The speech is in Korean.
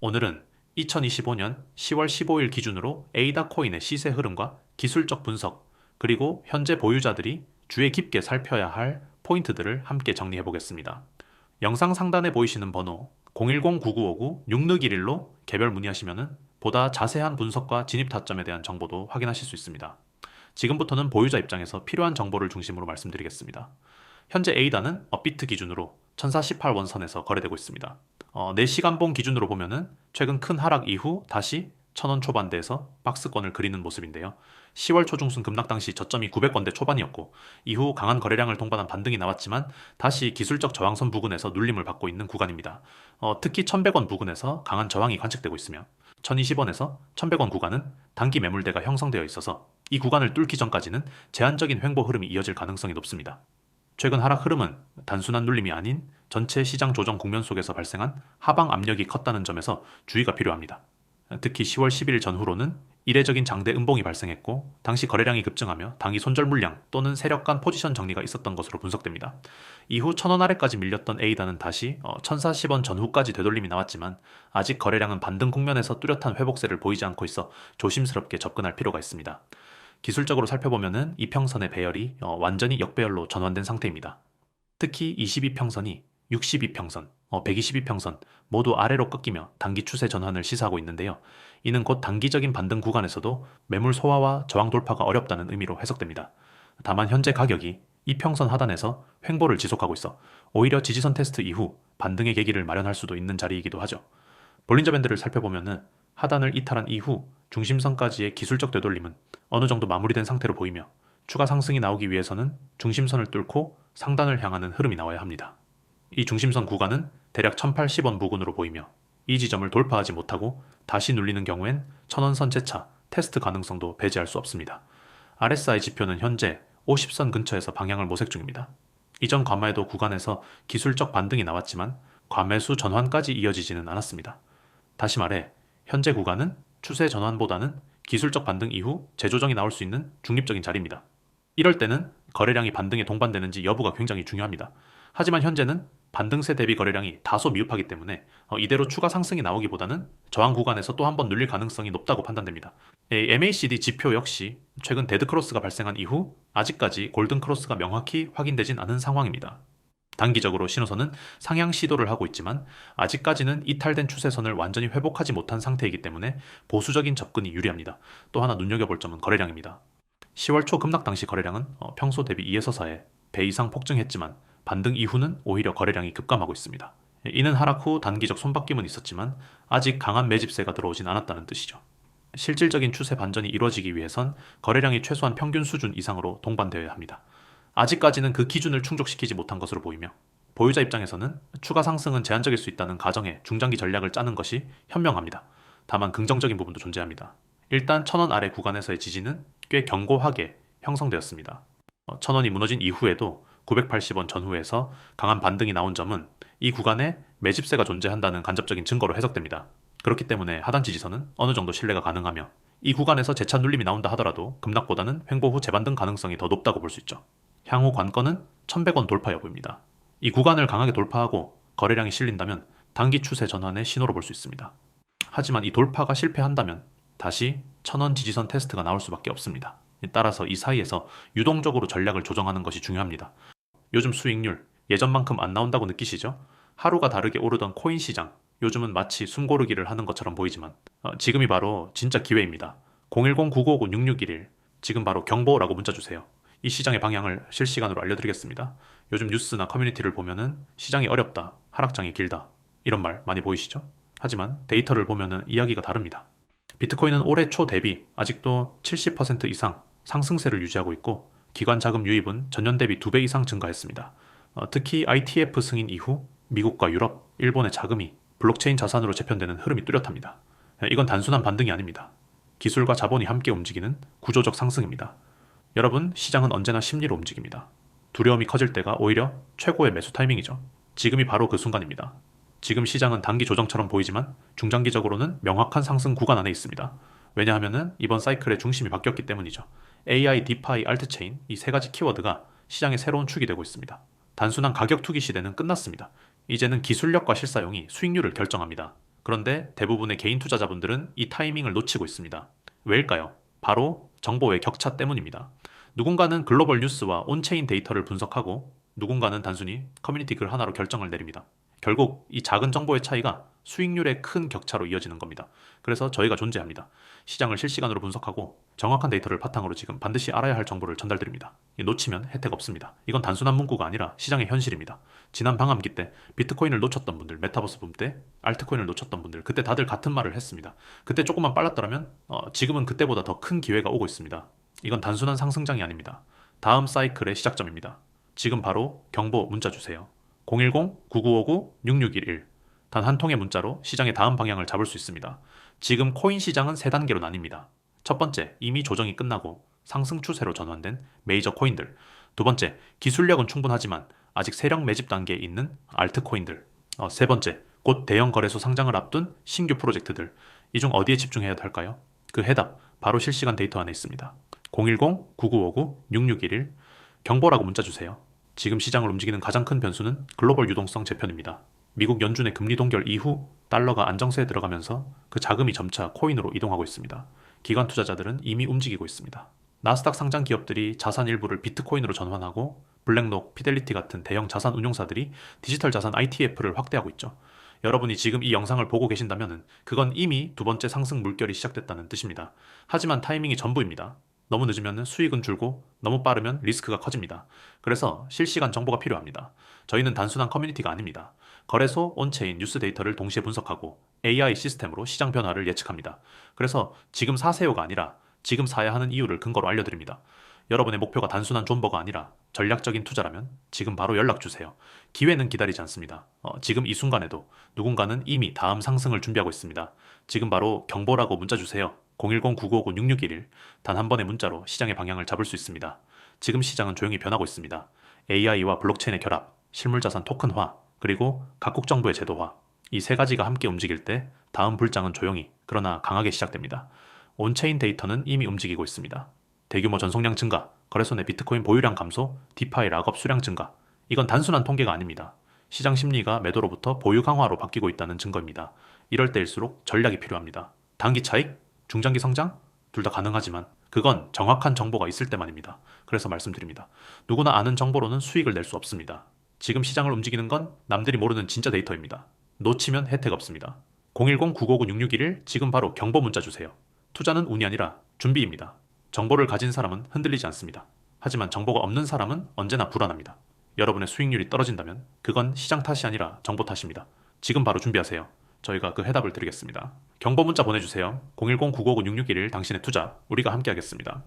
오늘은 2025년 10월 15일 기준으로 에이다 코인의 시세 흐름과 기술적 분석, 그리고 현재 보유자들이 주의 깊게 살펴야 할 포인트들을 함께 정리해 보겠습니다. 영상 상단에 보이시는 번호 010-9959-6611로 개별 문의하시면 보다 자세한 분석과 진입 타점에 대한 정보도 확인하실 수 있습니다. 지금부터는 보유자 입장에서 필요한 정보를 중심으로 말씀드리겠습니다. 현재 에이다는 업비트 기준으로 1048원 선에서 거래되고 있습니다. 4시간봉 기준으로 보면은 최근 큰 하락 이후 다시 1000원 초반대에서 박스권을 그리는 모습인데요. 10월 초중순 급락 당시 저점이 900원대 초반이었고 이후 강한 거래량을 동반한 반등이 나왔지만 다시 기술적 저항선 부근에서 눌림을 받고 있는 구간입니다. 특히 1100원 부근에서 강한 저항이 관측되고 있으며 1020원에서 1100원 구간은 단기 매물대가 형성되어 있어서 이 구간을 뚫기 전까지는 제한적인 횡보 흐름이 이어질 가능성이 높습니다. 최근 하락 흐름은 단순한 눌림이 아닌 전체 시장 조정 국면 속에서 발생한 하방 압력이 컸다는 점에서 주의가 필요합니다. 특히 10월 10일 전후로는 이례적인 장대 음봉이 발생했고 당시 거래량이 급증하며 당기 손절 물량 또는 세력 간 포지션 정리가 있었던 것으로 분석됩니다. 이후 1000원 아래까지 밀렸던 에이다는 다시 1040원 전후까지 되돌림이 나왔지만 아직 거래량은 반등 국면에서 뚜렷한 회복세를 보이지 않고 있어 조심스럽게 접근할 필요가 있습니다. 기술적으로 살펴보면 이평선의 배열이 완전히 역배열로 전환된 상태입니다. 특히 22평선이 62평선, 122평선 모두 아래로 꺾이며 단기 추세 전환을 시사하고 있는데요. 이는 곧 단기적인 반등 구간에서도 매물 소화와 저항 돌파가 어렵다는 의미로 해석됩니다. 다만 현재 가격이 이평선 하단에서 횡보를 지속하고 있어 오히려 지지선 테스트 이후 반등의 계기를 마련할 수도 있는 자리이기도 하죠. 볼린저 밴드를 살펴보면 하단을 이탈한 이후 중심선까지의 기술적 되돌림은 어느 정도 마무리된 상태로 보이며 추가 상승이 나오기 위해서는 중심선을 뚫고 상단을 향하는 흐름이 나와야 합니다. 이 중심선 구간은 대략 1080원 부근으로 보이며 이 지점을 돌파하지 못하고 다시 눌리는 경우엔 1000원선 재차 테스트 가능성도 배제할 수 없습니다. RSI 지표는 현재 50선 근처에서 방향을 모색 중입니다. 이전 과매도 구간에서 기술적 반등이 나왔지만 과매수 전환까지 이어지지는 않았습니다. 다시 말해 현재 구간은 추세 전환보다는 기술적 반등 이후 재조정이 나올 수 있는 중립적인 자리입니다. 이럴 때는 거래량이 반등에 동반되는지 여부가 굉장히 중요합니다. 하지만 현재는 반등세 대비 거래량이 다소 미흡하기 때문에 이대로 추가 상승이 나오기보다는 저항 구간에서 또 한 번 눌릴 가능성이 높다고 판단됩니다. MACD 지표 역시 최근 데드크로스가 발생한 이후 아직까지 골든크로스가 명확히 확인되진 않은 상황입니다. 단기적으로 신호선은 상향 시도를 하고 있지만 아직까지는 이탈된 추세선을 완전히 회복하지 못한 상태이기 때문에 보수적인 접근이 유리합니다. 또 하나 눈여겨볼 점은 거래량입니다. 10월 초 급락 당시 거래량은 평소 대비 2에서 4에 배 이상 폭증했지만 반등 이후는 오히려 거래량이 급감하고 있습니다. 이는 하락 후 단기적 손바뀜은 있었지만 아직 강한 매집세가 들어오진 않았다는 뜻이죠. 실질적인 추세 반전이 이루어지기 위해선 거래량이 최소한 평균 수준 이상으로 동반되어야 합니다. 아직까지는 그 기준을 충족시키지 못한 것으로 보이며 보유자 입장에서는 추가 상승은 제한적일 수 있다는 가정에 중장기 전략을 짜는 것이 현명합니다. 다만 긍정적인 부분도 존재합니다. 일단 1000원 아래 구간에서의 지지는 꽤 견고하게 형성되었습니다. 1000원이 무너진 이후에도 980원 전후에서 강한 반등이 나온 점은 이 구간에 매집세가 존재한다는 간접적인 증거로 해석됩니다. 그렇기 때문에 하단 지지선은 어느 정도 신뢰가 가능하며 이 구간에서 재차 눌림이 나온다 하더라도 급락보다는 횡보 후 재반등 가능성이 더 높다고 볼 수 있죠. 향후 관건은 1100원 돌파 여부입니다. 이 구간을 강하게 돌파하고 거래량이 실린다면 단기 추세 전환의 신호로 볼 수 있습니다. 하지만 이 돌파가 실패한다면 다시 1000원 지지선 테스트가 나올 수밖에 없습니다. 따라서 이 사이에서 유동적으로 전략을 조정하는 것이 중요합니다. 요즘 수익률 예전만큼 안 나온다고 느끼시죠? 하루가 다르게 오르던 코인 시장, 요즘은 마치 숨고르기를 하는 것처럼 보이지만 지금이 바로 진짜 기회입니다. 010-9959-6611 지금 바로 경보라고 문자 주세요. 이 시장의 방향을 실시간으로 알려드리겠습니다. 요즘 뉴스나 커뮤니티를 보면은 시장이 어렵다, 하락장이 길다 이런 말 많이 보이시죠? 하지만 데이터를 보면은 이야기가 다릅니다. 비트코인은 올해 초 대비 아직도 70% 이상 상승세를 유지하고 있고 기관 자금 유입은 전년 대비 2배 이상 증가했습니다. 특히 ITF 승인 이후 미국과 유럽, 일본의 자금이 블록체인 자산으로 재편되는 흐름이 뚜렷합니다. 이건 단순한 반등이 아닙니다. 기술과 자본이 함께 움직이는 구조적 상승입니다. 여러분, 시장은 언제나 심리로 움직입니다. 두려움이 커질 때가 오히려 최고의 매수 타이밍이죠. 지금이 바로 그 순간입니다. 지금 시장은 단기 조정처럼 보이지만 중장기적으로는 명확한 상승 구간 안에 있습니다. 왜냐하면 이번 사이클의 중심이 바뀌었기 때문이죠. AI, 디파이, 알트체인 이 세 가지 키워드가 시장의 새로운 축이 되고 있습니다. 단순한 가격 투기 시대는 끝났습니다. 이제는 기술력과 실사용이 수익률을 결정합니다. 그런데 대부분의 개인 투자자분들은 이 타이밍을 놓치고 있습니다. 왜일까요? 바로 정보의 격차 때문입니다. 누군가는 글로벌 뉴스와 온체인 데이터를 분석하고 누군가는 단순히 커뮤니티 글 하나로 결정을 내립니다. 결국 이 작은 정보의 차이가 수익률의 큰 격차로 이어지는 겁니다. 그래서 저희가 존재합니다. 시장을 실시간으로 분석하고 정확한 데이터를 바탕으로 지금 반드시 알아야 할 정보를 전달드립니다. 놓치면 혜택 없습니다. 이건 단순한 문구가 아니라 시장의 현실입니다. 지난 방암기 때 비트코인을 놓쳤던 분들, 메타버스 붐 때 알트코인을 놓쳤던 분들, 그때 다들 같은 말을 했습니다. 그때 조금만 빨랐더라면 지금은 그때보다 더 큰 기회가 오고 있습니다. 이건 단순한 상승장이 아닙니다. 다음 사이클의 시작점입니다. 지금 바로 경보 문자 주세요. 010-9959-6611. 단 한 통의 문자로 시장의 다음 방향을 잡을 수 있습니다. 지금 코인 시장은 세 단계로 나뉩니다. 첫 번째, 이미 조정이 끝나고 상승 추세로 전환된 메이저 코인들. 두 번째, 기술력은 충분하지만 아직 세력 매집 단계에 있는 알트코인들. 세 번째, 곧 대형 거래소 상장을 앞둔 신규 프로젝트들. 이 중 어디에 집중해야 할까요? 그 해답, 바로 실시간 데이터 안에 있습니다. 010-9959-6611. 경보라고 문자 주세요. 지금 시장을 움직이는 가장 큰 변수는 글로벌 유동성 재편입니다. 미국 연준의 금리 동결 이후 달러가 안정세에 들어가면서 그 자금이 점차 코인으로 이동하고 있습니다. 기관 투자자들은 이미 움직이고 있습니다. 나스닥 상장 기업들이 자산 일부를 비트코인으로 전환하고 블랙록, 피델리티 같은 대형 자산 운용사들이 디지털 자산 ITF를 확대하고 있죠. 여러분이 지금 이 영상을 보고 계신다면 그건 이미 두 번째 상승 물결이 시작됐다는 뜻입니다. 하지만 타이밍이 전부입니다. 너무 늦으면 수익은 줄고 너무 빠르면 리스크가 커집니다. 그래서 실시간 정보가 필요합니다. 저희는 단순한 커뮤니티가 아닙니다. 거래소, 온체인, 뉴스 데이터를 동시에 분석하고 AI 시스템으로 시장 변화를 예측합니다. 그래서 지금 사세요가 아니라 지금 사야 하는 이유를 근거로 알려드립니다. 여러분의 목표가 단순한 존버가 아니라 전략적인 투자라면 지금 바로 연락주세요. 기회는 기다리지 않습니다. 지금 이 순간에도 누군가는 이미 다음 상승을 준비하고 있습니다. 지금 바로 경보라고 문자 주세요. 010-9959-6611. 단 한 번의 문자로 시장의 방향을 잡을 수 있습니다. 지금 시장은 조용히 변하고 있습니다. AI와 블록체인의 결합, 실물자산 토큰화, 그리고 각국 정부의 제도화. 이 세 가지가 함께 움직일 때 다음 불장은 조용히 그러나 강하게 시작됩니다. 온체인 데이터는 이미 움직이고 있습니다. 대규모 전송량 증가, 거래소 내 비트코인 보유량 감소, 디파이 락업 수량 증가. 이건 단순한 통계가 아닙니다. 시장 심리가 매도로부터 보유 강화로 바뀌고 있다는 증거입니다. 이럴 때일수록 전략이 필요합니다. 단기 차익, 중장기 성장? 둘 다 가능하지만 그건 정확한 정보가 있을 때만입니다. 그래서 말씀드립니다. 누구나 아는 정보로는 수익을 낼 수 없습니다. 지금 시장을 움직이는 건 남들이 모르는 진짜 데이터입니다. 놓치면 혜택 없습니다. 010-9959-6611. 지금 바로 경보 문자 주세요. 투자는 운이 아니라 준비입니다. 정보를 가진 사람은 흔들리지 않습니다. 하지만 정보가 없는 사람은 언제나 불안합니다. 여러분의 수익률이 떨어진다면 그건 시장 탓이 아니라 정보 탓입니다. 지금 바로 준비하세요. 저희가 그 해답을 드리겠습니다. 경보 문자 보내주세요. 010-9959-6611. 당신의 투자, 우리가 함께 하겠습니다.